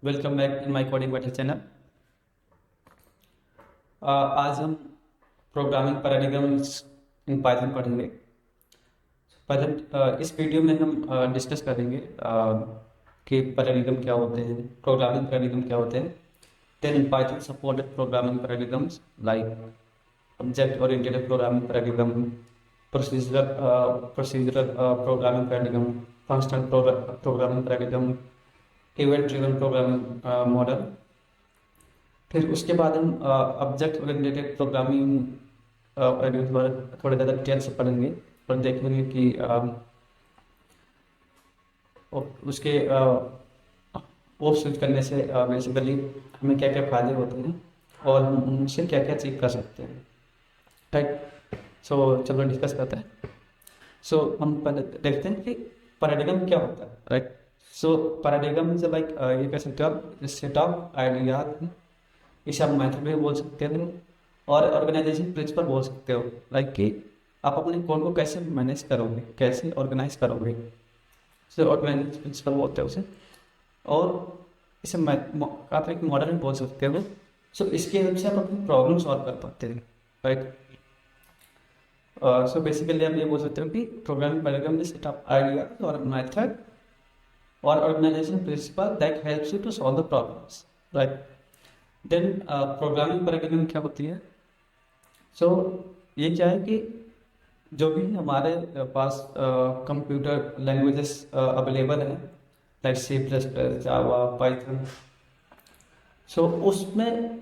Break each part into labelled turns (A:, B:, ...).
A: Welcome back in my coding battle channel. आज हम programming paradigms in Python पढ़ेंगे। पहले इस वीडियो में हम डिस्कस करेंगे कि पैराडिगम क्या होते हैं, प्रोग्रामिंग पैराडिगम क्या होते हैं। Then Python supported programming paradigms like object oriented programming paradigm, procedural programming paradigm, functional programming paradigm, event driven programming model. फिर उसके बाद हम ऑब्जेक्ट ओरिएंटेड प्रोग्रामिंग थोड़े ज़्यादा डिटेल से पढ़ेंगे और देखेंगे कि उसके वो स्विच करने से बेसिकली हमें क्या क्या फ़ायदे होते हैं और हम उनसे क्या क्या अचीव कर सकते हैं। राइट, सो चलो डिस्कस करते हैं। सो हम पहले देखते हैं कि पैराडिगम क्या होता है। Right, so paradigm is like ये कह सकते हो आप सेट ऑफ आइडिया, इसे आप मेथड भी बोल सकते हो और ऑर्गेनाइजेशन प्रिंसिपल बोल सकते हो। लाइक कि आप अपने कोड को कैसे मैनेज करोगे, कैसे ऑर्गेनाइज करोगे, इसे ऑर्गेनाइजेशन प्रिंसिपल बोलते हैं उसे। और इसे आप एक मॉडल भी बोल सकते हो। सो इसकी हेल्प से आप अपनी प्रॉब्लम सॉल्व कर पाते हैं। राइट, सो बेसिकली आप ये बोल सकते हो कि programming paradigm is set of idea और मेथड और organisation principle that helps you to solve the problems. Right, then programming paradigm क्या होती है। सो ये क्या है कि जो भी हमारे पास कंप्यूटर लैंग्वेजेस अवेलेबल हैं लाइक सी प्लस प्लस, जावा, पाइथन। सो उसमें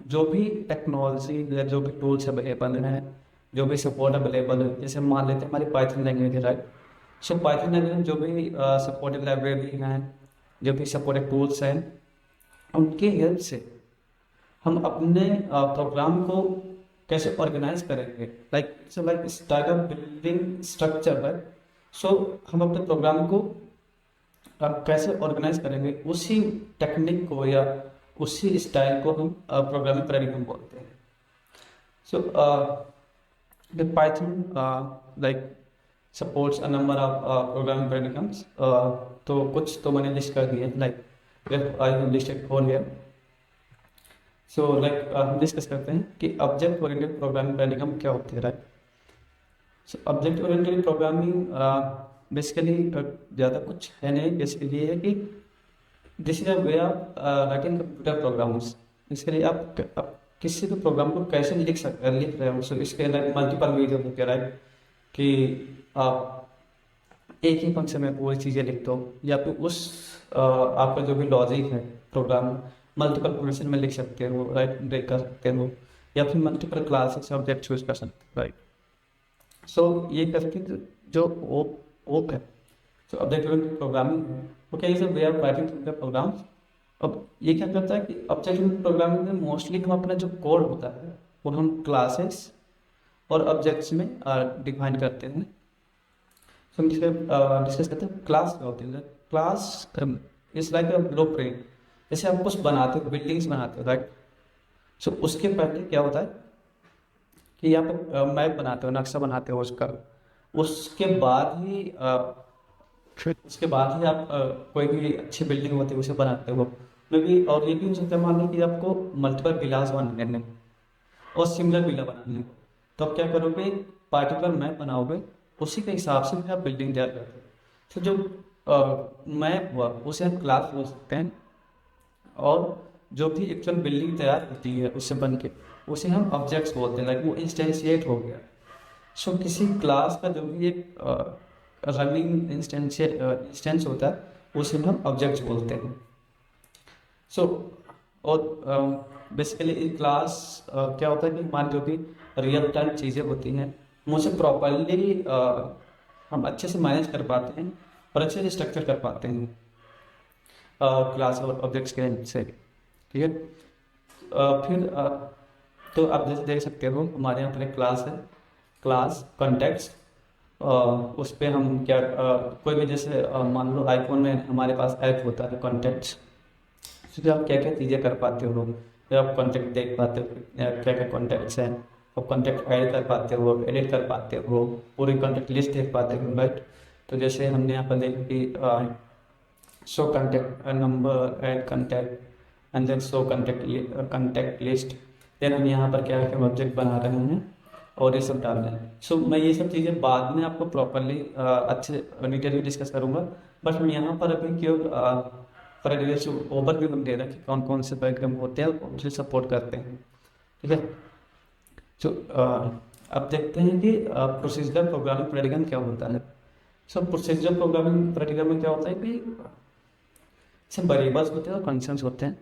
A: जो भी टेक्नोलॉजी या जो भी टूल्स अवेलेबल हैं, जो भी सपोर्ट अवेलेबल है, जैसे मान लेते हैं हमारी पाइथन लैंग्वेज है। राइट, सो पाइथन लैंग्वेज में जो भी सपोर्टेड लाइब्रेरी हैं, जो भी सपोर्टेड टूल्स हैं, उनकी हेल्प से हम अपने प्रोग्राम को कैसे ऑर्गेनाइज करेंगे। लाइक इस टाइप ऑफ बिल्डिंग स्ट्रक्चर है। सो हम अपने प्रोग्राम को कैसे ऑर्गेनाइज करेंगे, उसी टेक्निक को या उसी स्टाइल को हम प्रोग्रामिंग पैराडिगम बोलते हैं। So Python like supports a number of programming paradigms. तो कुछ तो मैंने लिस्ट कर दिए, like I listed four here. So like हम डिस्कस करते हैं कि ऑब्जेक्ट ओरिएंटेड प्रोग्रामिंग पैराडिगम क्या होती है। Right, so object oriented programming basically ज़्यादा कुछ है नहीं, बेसिकली ये है कि this is a way of writing computer programs. इसके लिए आप किसी भी प्रोग्राम को कैसे लिख रहे हो। सो इसके अंदर मल्टीपल वीडियो होते हैं। राइट, कि आप एक ही फंक्शन में पूरी चीज़ें लिखते हो या फिर उस आपका जो भी लॉजिक है प्रोग्राम मल्टीपल फंक्शन में लिख सकते हो। राइट, ब्रेक कर सकते हो या फिर मल्टीपल क्लासेस ऑब्जेक्ट चूज कर सकते हो। राइट, सो ये करके जो ओप है, तो ऑब्जेक्ट ओरिएंटेड प्रोग्रामिंग है, वो क्या है, वे आर राइटिंग प्रोग्राम। अब ये क्या करता है कि ऑब्जेक्ट ओरिएंटेड प्रोग्रामिंग में मोस्टली हम अपना जो कोड होता है वो हम क्लासेस और ऑब्जेक्ट्स में डिफाइन करते हैं। सो हम डिस्कस करते हैं क्लास क्या होती है। Class is like a blueprint. जैसे आप कुछ बनाते हो, बिल्डिंग्स बनाते हो। राइट, सो उसके पहले क्या होता है कि आप मैप बनाते हो, नक्शा बनाते हो उसका। उसके बाद ही आप कोई भी अच्छी बिल्डिंग होती है उसे बनाते हो। में भी और ये भी हो सकता है, मान लो कि आपको मल्टीपल विलास बनाने हैं और सिमिलर विला बनाने हैं, तो आप क्या करोगे, पार्टिकुलर मैप बनाओगे, उसी के हिसाब से फिर आप बिल्डिंग तैयार करते हो। तो जो मैप हुआ उसे हम क्लास बोल सकते हैं और जो भी एक्चुअल बिल्डिंग तैयार होती है उससे बन के उसे हम ऑब्जेक्ट्स बोलते हैं। लाइक वो इंस्टेंशिएट हो गया। सो किसी क्लास का जो भी एक रनिंग इंस्टेंस होता है उसे हम ऑब्जेक्ट्स बोलते हैं। सो और बेसिकली क्लास क्या होता है कि मान जो भी रियल टाइम चीज़ें होती हैं मुझे प्रॉपरली हम अच्छे से मैनेज कर पाते हैं और अच्छे से स्ट्रक्चर कर पाते हैं क्लास और ऑब्जेक्ट्स के हेल्प से। ठीक है, फिर तो आप जैसे देख सकते हो हमारे यहाँ पर एक क्लास है, क्लास कॉन्टेक्ट्स। उस पर हम क्या कोई भी जैसे मान लो आईफोन में हमारे पास ऐप होता है कॉन्टेक्ट्स। उसमें आप क्या क्या चीज़ें कर पाते हो, फिर आप कॉन्टेक्ट देख पाते हो क्या क्या कॉन्टेक्ट्स हैं, आप कॉन्टेक्ट ऐड कर पाते हो, एडिट कर पाते हो, पूरी कॉन्टेक्ट लिस्ट देख पाते हो। राइट, तो जैसे हमने यहाँ पर देखी कि show contact number, add contact, and then show contact list। Then हम यहाँ पर क्या है ऑब्जेक्ट बना रहे हैं और ये सब डाल रहे हैं। सो मैं ये सब चीज़ें बाद में आपको प्रॉपरली अच्छे डिटेल में डिस्कस करूँगा, बट हम यहाँ पर अभी क्यों पर ओवरव्यू हम दे रहे हैं कि कौन कौन से प्रोग्राम होते हैं और उनसे सपोर्ट करते हैं। ठीक है, सो अब देखते हैं कि प्रोसीजरल प्रोग्रामिंग पैराडिग्म क्या होता है। सो प्रोसीजरल प्रोग्रामिंग पैराडिग्म में क्या होता है कि इसमें वेरिएबल्स होते हैं और फंक्शंस होते हैं,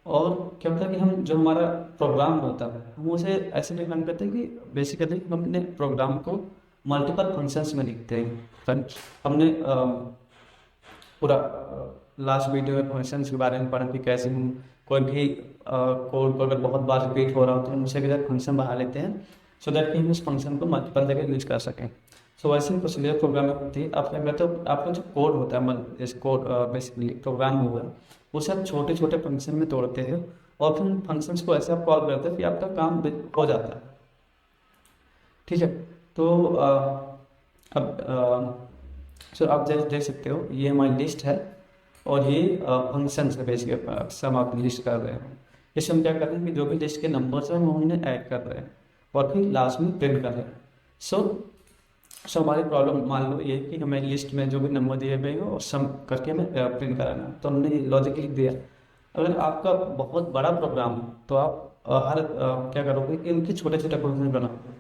A: और क्या होता है कि हम जो हमारा प्रोग्राम होता है हम उसे ऐसे डिफाइन करते हैं कि बेसिकली हम अपने प्रोग्राम को मल्टीपल फंक्शंस में लिखते हैं। हमने पूरा लास्ट वीडियो में फंक्शंस के बारे में पढ़ा कि कैसे हम कोई भी कोड को अगर बहुत बार रिपीट हो रहा हो तो हम उसे फंक्शन बना लेते हैं सो दैट कि हम उस फंक्शन को मल्टीपल जगह यूज कर सकें। सो वैसे ही प्रोसीजर प्रोग्रामिंग होती है। आप क्या करते हो, आपका जो कोड होता है जैसे कोड बेसिकली प्रोग्राम हुआ उसे आप छोटे छोटे फंक्शन में तोड़ते हो और फिर फंक्शंस को ऐसे आप कॉल करते हो कि आपका काम हो जाता है। ठीक है, तो अब सो आप जैसे देख सकते हो ये हमारी लिस्ट है और ये फंक्शंस है बेसिकली सब आप लिस्ट कर रहे हैं। इससे हम क्या कर रहे हैं कि जो भी लिस्ट के नंबर्स हैं वो हमने ऐड कर रहे हैं और फिर लास्ट में प्रिंट कर रहे हैं। सो हमारी प्रॉब्लम मान लो ये कि हमें लिस्ट में जो भी नंबर दिए गए हो और सम करके हमें प्रिंट कराना है, तो हमने लॉजिक लिख दिया। अगर आपका बहुत बड़ा प्रोग्राम है तो आप क्या करोगे कि इनके छोटे छोटे फंक्शन बनाओगे,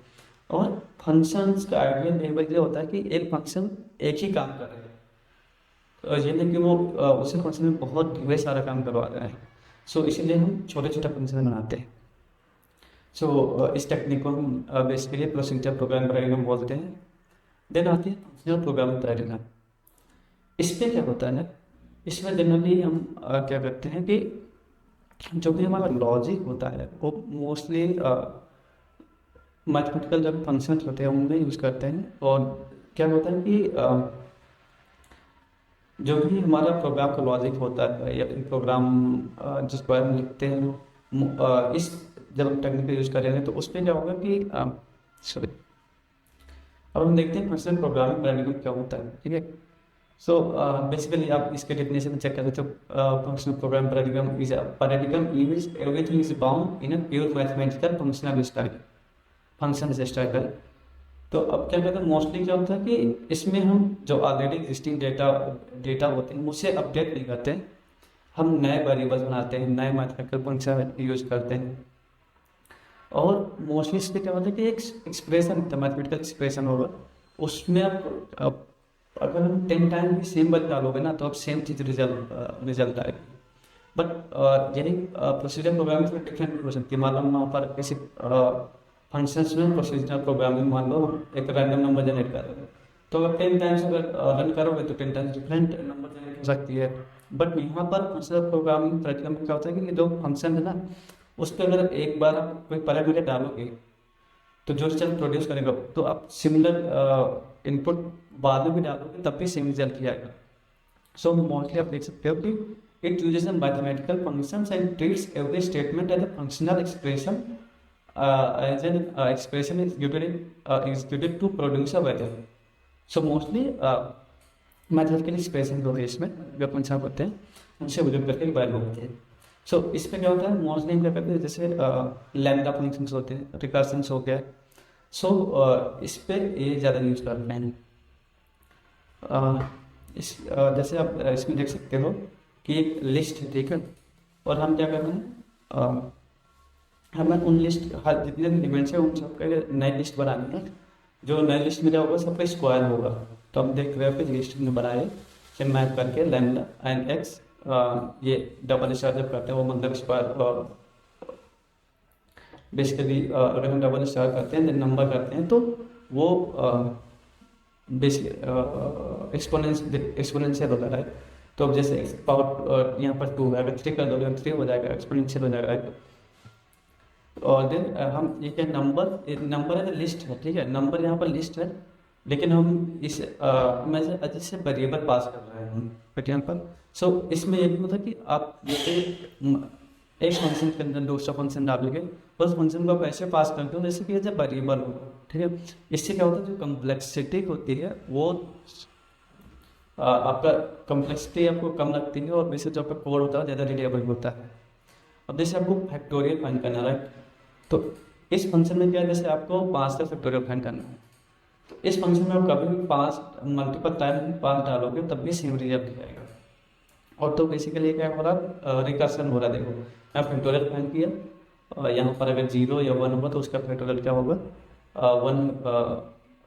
A: और फंक्शंस का आइडिया ये होता है कि एक फंक्शन एक ही काम कर रहे हैं, ये नहीं कि वो उसी फंक्शन में बहुत ढेर सारा काम करवा रहे हैं। सो इसीलिए हम छोटे छोटे फंक्शन बनाते हैं। सो इस टेक्निक को हम बेसिकली प्रोसीजर प्रोग्राम पैराडिग्म बोलते हैं। देन आती है फंक्शनल प्रोग्रामिंग पैराडिग्म। इसमें क्या होता है ना, इसमें जनरली हम क्या करते हैं कि जो भी हमारा लॉजिक होता है वो मोस्टली मैथमेटिकल जब फंक्शन होते हैं उनमें यूज़ करते हैं। और क्या होता है कि जो भी हमारा प्रोग्राम का लॉजिक होता है या फिर प्रोग्राम जिस पर हम लिखते हैं इस जब हम टेक्निकल यूज़ करेंगे तो उस पर क्या होगा कि सॉरी अब हम देखते हैं फंक्शनल प्रोग्रामिंग पैराडिग्म क्या होता है। ठीक है, सो बेसिकली आप इसके डेफिनेशन में चेक करें तो functional program paradigm is a paradigm in which everything is bound in a pure mathematical functional style, function style. तो अब क्या कहते हैं मोस्टली क्या होता है कि इसमें हम जो ऑलरेडी एग्जिस्टिंग डेटा होते हैं उसे अपडेट नहीं करते हैं, हम नए वेरिएबल्स बनाते हैं, नए मैथमेटिकल फंक्शन यूज करते हैं। और मोस्टली इसमें क्या होता है कि एक एक्सप्रेशन मैथमेटिकल एक्सप्रेशन होगा, उसमें आप अगर हम 10 टाइम भी सेम बात डालोगे ना तो आप सेम चीज़ रिजल्ट आएगी। बट यानी प्रोसीजर प्रोग्रामिंग में डिफरेंट हो सकती है। मान लो वहाँ पर किसी फंक्शंस में प्रोसीजर प्रोग्रामिंग मान लो एक रैंडम नंबर जनरेट कर रहे हो तो अगर 10 टाइम्स अगर रन करोगे तो 10 टाइम्स डिफरेंट नंबर जनरेट हो सकती है। बट यहाँ पर फंक्शनल प्रोग्रामिंग पैराडिग्म में क्या होता है कि जो फंक्शन है ना उस पर अगर एक बार आप कोई पैरामीटर डालोगे तो जो रिजल्ट प्रोड्यूस करेगा तो आप सिमिलर इनपुट बाद में भी डालोगे तब भी सेम रिजल्ट ही आएगा। सो मोस्टली आप देख सकते हो कि it uses a mathematical functions and treats every statement as a functional expression as an expression is executed to produce a value. So mostly mathematical expression जो है इसमें जो अपन छाप करते हैं उनसे वजह करके वैल्यू होते हैं। सो इसमें क्या होता है मोस्टली क्या करते हैं जैसे लैम्डा फंक्शंस होते हैं, रिकर्शंस हो गया। सो इस पर ये ज़्यादा यूज करते हैं। जैसे आप इसमें देख सकते हो कि एक लिस्ट है, ठीक है, और हम क्या कर रहे हैं हमें उन लिस्ट हर जितने भी एलिमेंट्स हैं उन सबका नई लिस्ट बनानी है। जो नई लिस्ट में क्या होगा सबका स्क्वायर होगा। तो हम देख रहे हैं कि लिस्ट में बनाए से मैप करके लैम्डा एंड एक्स ये डबल स्टार जब करते हैं वो मतलब स्क्वायर बेसिकली अगर हम डबल स्टार करते हैं नंबर करते हैं तो वो बेसिकली एक्सपोनेंशियल होता है। तो अब जैसे पावर यहाँ पर 2 है, अगर 3 कर दोगे 3 हो जाएगा, एक्सपोनेंशियल हो जाएगा। और देन हम ये क्या नंबर है लिस्ट है, ठीक है, नंबर यहाँ पर लिस्ट है लेकिन हम इस में से जैसे वेरिएबल पास कर रहे हैं पेटीएम पर। सो इसमें ये भी होता है कि आप जैसे एक फंक्शन के अंदर दूसरा फंक्शन डालोगे उस फंक्शन को आप ऐसे पास करते हो जैसे कि जब वेरिएबल हो, ठीक है। इससे क्या होता है जो कम्प्लेक्सिटी होती है वो आपका कम्प्लेक्सिटी आपको कम लगती है और वैसे जो आपका कोड होता है ज़्यादा रिलेबल होता है। अब जैसे आपको फैक्टोरियल फाइंड करना है, राइट, तो इस फंक्शन में क्या है, जैसे आपको 5 का फैक्टोरियल फाइंड करना है, तो इस फंक्शन में आप कभी भी 5 मल्टीपल टाइम 5 डालोगे तब भी सेम रिजल्ट आएगा। और तो बेसिकली क्या हो रहा, रिकर्सन हो रहा है। देखो मैं फैक्टोरियल फाइंड किया, यहाँ पर अगर 0 या 1 होगा तो उसका फैक्टोरियल क्या होगा, 1,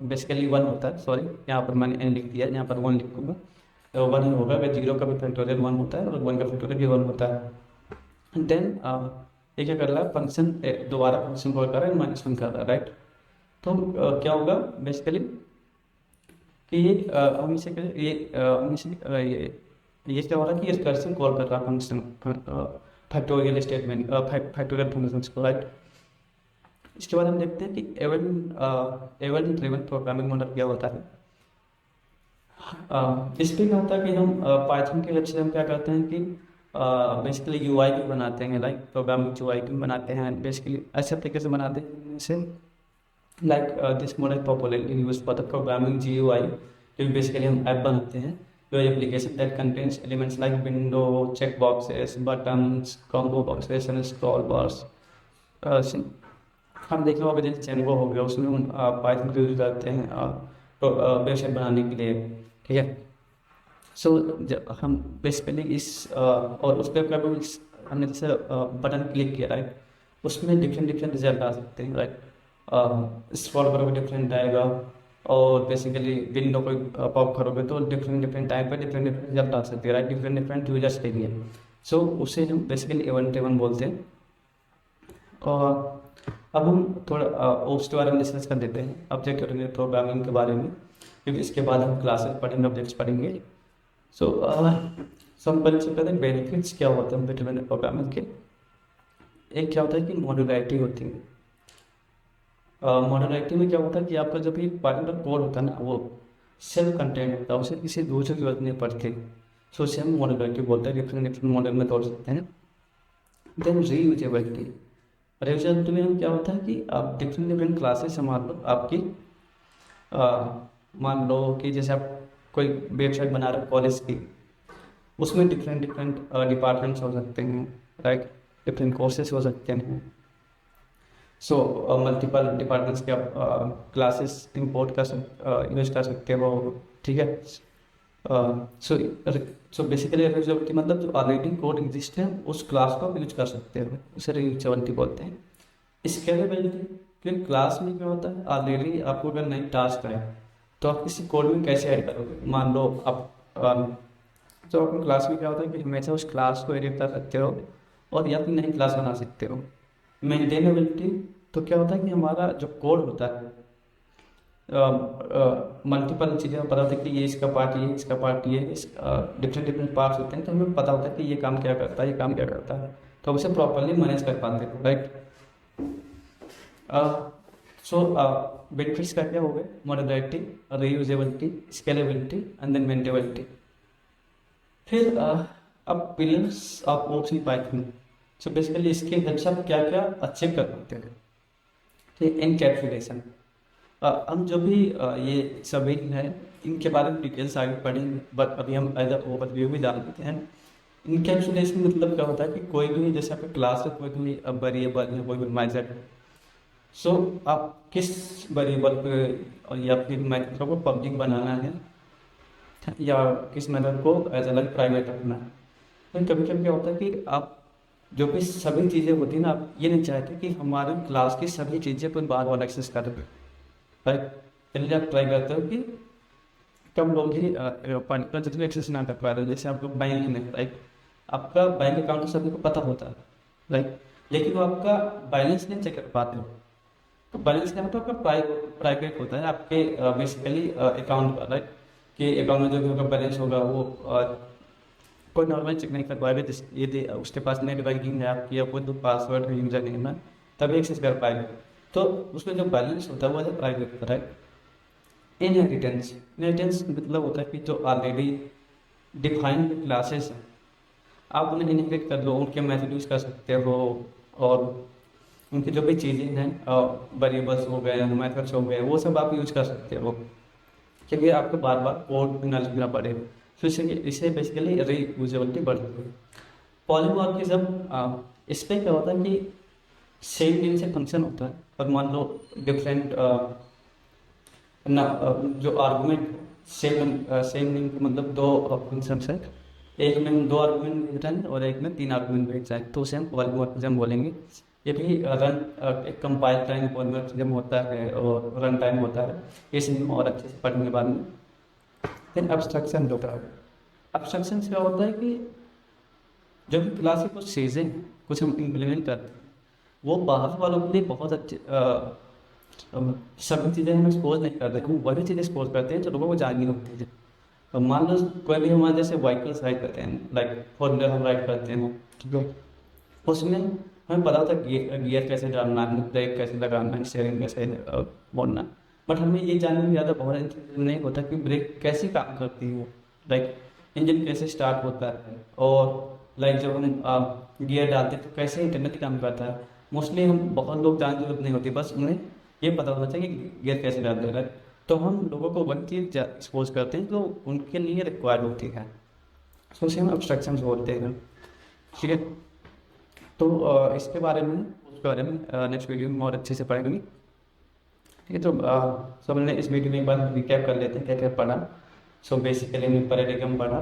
A: बेसिकली 1 होता है, सॉरी यहाँ पर मैंने n लिख दिया, यहाँ पर 1 लिखूंगा, तो 1 ही होगा। अगर 0 का भी फैक्टोरियल 1 होता है और 1 का फैक्टोरियल भी 1 होता है। देन ये क्या कर रहा है, फंक्शन दोबारा फंक्शन कॉल कर रहा है, -1 कर रहा है, राइट। तो क्या होगा बेसिकली कि ये हम इसे ये हम इसे ये क्या हो रहा है कि रिकर्सन कॉल कर रहा है function, factorial statement, factorial functions को, राइट। इसके बाद हम देखते हैं कि इवेंट ड्रिवन प्रोग्रामिंग मॉडल क्या होता है। इस पे क्या होता है कि हम पाइथन के लेक्चर हम क्या करते हैं कि बेसिकली यूआई भी बनाते हैं, लाइक प्रोग्रामिंग यूआई भी बनाते हैं, बेसिकली ऐसे तरीके से बनाते हैं जैसे like this model popularly use for the programming GUI, जो बेसिकली हम ऐप बनाते हैं, जो application that contains elements like window, check boxes, buttons, combo boxes and scroll bars. हम देख रहे हो जैसे जेंगो हो गया, उसमें हम पाइथन का यूज करते हैं तो वेबसाइट बनाने के लिए, ठीक है। सो हम बेसिकली इस और उस पर कभी हमने जैसे बटन क्लिक किया, राइट, उसमें डिफरेंट डिफरेंट रिजल्ट आ सकते हैं, राइट। स्क्रॉल करोगे डिफरेंट आएगा, और बेसिकली विंडो को पॉप करोगे तो डिफरेंट डिफरेंट टाइप पे डिफरेंट डिफरेंट रिजल्ट आ सकते हैं, राइट, डिफरेंट डिफरेंट यूजर्स के लिए। सो उसे हम बेसिकली इवेंट ड्रिवन बोलते हैं। और अब हम थोड़ा उसके बारे में डिस्कस कर देते हैं, ऑब्जेक्ट ओरिएंटेड प्रोग्रामिंग के बारे में, क्योंकि इसके बाद हम क्लासेस पढ़ेंगे, ऑब्जेक्ट्स पढ़ेंगे। सो सब सबसे पहले बेनिफिट्स क्या होते हैं ऑब्जेक्ट ओरिएंटेड प्रोग्रामिंग के। एक क्या होता है कि मॉड्यूलैरिटी होती है। मॉड्यूलैरिटी में क्या होता है कि आपका जो भी पर्टिकुलर कोड होता है ना, वो सेल्फ कंटेंट होता है, उसे किसी दूसरे की जरूरत नहीं पड़ती। सो उसे हम मॉड्यूलैरिटी बोलते हैं, डिफरेंट डिफरेंट मॉडल में तोड़ सकते हैं। देन रीयूजेबिलिटी, रीयूजेबिलिटी में हम क्या होता है कि आप डिफरेंट डिफरेंट क्लासेस मान लो आपकी, मान लो कि जैसे आप कोई वेबसाइट बना रहे हो कॉलेज की, उसमें डिफरेंट डिफरेंट डिपार्टमेंट्स हो सकते हैं, राइट, डिफरेंट कोर्सेज हो सकते हैं। सो मल्टीपल डिपार्टमेंट्स के आप क्लासेस इंपोर्ट यूज कर सकते हो, ठीक है। सो बेसिकली रीयूजेबिलिटी मतलब जो ऑलरेडी कोड एग्जिस्ट है उस क्लास को आप यूज कर सकते हो, उसे रीयूजेबिलिटी बोलते हैं। स्केलेबिलिटी, क्योंकि क्लास में क्या होता है, ऑलरेडी आपको अगर नई टास्क है तो आप किसी कोड में कैसे ऐड करोगे। मान लो आप तो अपनी क्लास में क्या होता है कि हमेशा उस क्लास को एडिट कर सकते हो और या फिर नई क्लास बना सकते हो। मेंटेनेबिलिटी, तो क्या होता है कि हमारा जो कोड होता है मल्टीपल चीज़ें पता होता है कि ये इसका पार्ट, ये इसका पार्ट, ये डिफरेंट डिफरेंट पार्ट्स होते हैं, तो हमें पता होता है कि ये काम क्या करता है, ये काम क्या करता है, तो हम उसे प्रॉपरली मैनेज कर पाते हैं, राइट। सो बेनिफिट्स क्या क्या हो गए, modularity, reusability, scalability and then maintainability. फिर अब pillars of open Python. So basically इसके हेल्प से आप क्या क्या अचीव कर सकते हैं, ठीक। एनकैप्सुलेशन, हम जो भी ये सभी हैं इनके बारे में डिटेल्स आगे पढ़ेंगे, बट अभी हम एज ओवरव्यू भी डाल देते हैं। इनकैप्सुलेशन मतलब क्या होता है कि कोई भी जैसे आपके क्लास में कोई भी वेरिएबल है, कोई भी मेथड, सो आप किस वेरिएबल पे या फिर मेथड को पब्लिक बनाना है या किस मेथड को एज अलग प्राइवेट रखना है। तो कभी कभी क्या होता है कि आप जो भी सभी चीज़ें होती हैं ना, आप ये नहीं चाहते कि हमारे क्लास की सभी चीज़ें पर बार बार एक्सेस कर रहे, राइट। चलिए आप ट्राई करते हो कि कम लोग ही जितने एक्सेस ना कर पा रहे, जैसे आपको बैंक में, राइट, आपका बैंक अकाउंट तो सभी को पता होता है, राइट, लेकिन वो आपका बैलेंस नहीं चेक कर पाते हो। तो बैलेंस क्या मतलब आपका प्राइवेट होता है आपके बेसिकली अकाउंट का, राइट, कि अकाउंट में जो भी आपका बैलेंस होगा वो कोई नॉर्मल चेक नहीं कर पाएगा। ये उसके पास नेट बैंकिंग है आपकी या कोई तो पासवर्ड है, यूजर नेम है, तभी एक्सेस कर पाएगा। तो उसमें जो बैलेंस होता है वो है प्राइवेट होता है। इनहेरिटेंस मतलब होता है कि जो ऑलरेडी डिफाइंड क्लासेस हैं आप उन्हें इनहेरिट कर लो, उनके मेथड यूज कर सकते हो, और उनकी जो भी चीज़ें हैं वेरिएबल्स हो गए, मेथड्स हो गए, वो सब आप यूज कर सकते हो, क्योंकि आपको बार बार कोड ना लिखना पड़े। तो इसे बेसिकली रीयूजेबिलिटी बढ़ती है। पॉलीमॉर्फिज्म इस पे क्या होता है कि सेम नेम से फंक्शन होता है, और मान लो डिफरेंट ना जो आर्गुमेंट सेम नेम के मतलब दो फंक्शंस है, एक में दो आर्गुमेंट भेज रहे हैं और एक में तीन आर्गुमेंट भेज रहे हैं, तो उसे हम पॉलीमॉर्फिज्म बोलेंगे। ये भी एक कंपाइल टाइम पॉलीमॉर्फिज्म होता है और रन टाइम होता है, इस और अच्छे से पढ़ने के बाद में। देन एब्स्ट्रक्शन होता है। एब्स्ट्रक्शन क्या होता है कि जब क्लास की कुछ चीज़ें कुछ हम इम्प्लीमेंट करते हैं, वो बाहर वालों के लिए बहुत अच्छे सभी चीज़ें हम एक्सपोज नहीं करते, हम वही चीज़ें एक्सपोज करते हैं जो लोगों को जाननी होती है। तो मान लो कोई भी हमारे जैसे व्हीकल्स राइड करते हैं, लाइक फोर व्हीलर हम राइड करते हैं, ठीक है, उसमें हमें पता था गियर कैसे डालना है, ब्रेक कैसे लगाना है, स्टीयरिंग कैसे मोड़ना, बट हमें ये जानने में ज़्यादा बहुत इंटरेस्ट नहीं होता कि ब्रेक कैसे काम करती है, लाइक इंजन कैसे स्टार्ट होता है, और लाइक जब हम गियर डालते हैं तो कैसे इंटरनेट काम करता है। मोस्टली हम बहुत लोग जानने की जरूरत नहीं होती, बस उन्हें ये पता होना चाहिए कि गियर कैसे डालते हैं, तो हम लोगों को वही चीज़ एक्सपोज करते हैं जो उनके लिए रिक्वायर्ड होती है, तो उसे हम अब्स्ट्रक्शंस बोलते हैं, ठीक है। तो इसके बारे में उसके बारे में नेक्स्ट वीडियो में और अच्छे से पढ़ेंगे, ठीक है। तो सब हमने इस वीडियो में एक बार रिकैप कर लेते हैं क्या क्या पढ़ा। सो बेसिकली हमने पैराडिग्म पढ़ा,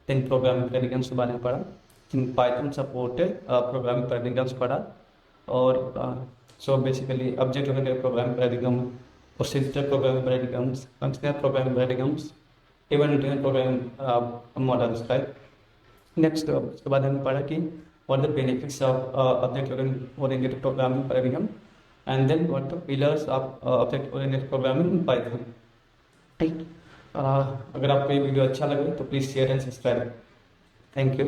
A: देन प्रोग्रामिंग पैराडिग्म्स के बारे में पढ़ा, पाइथन सपोर्टेड प्रोग्रामिंग पैराडिग्म्स पढ़ा, और so basically object oriented programming paradigm, procedural programming paradigms, functional programming paradigms, event driven programming models, right. Next उसके बाद हमने पढ़ा कि what the benefits of object-oriented programming paradigm, and then what the pillars of object-oriented programming in Python, right? अगर आपको ये video अच्छा लगे तो please share and subscribe. Thank you.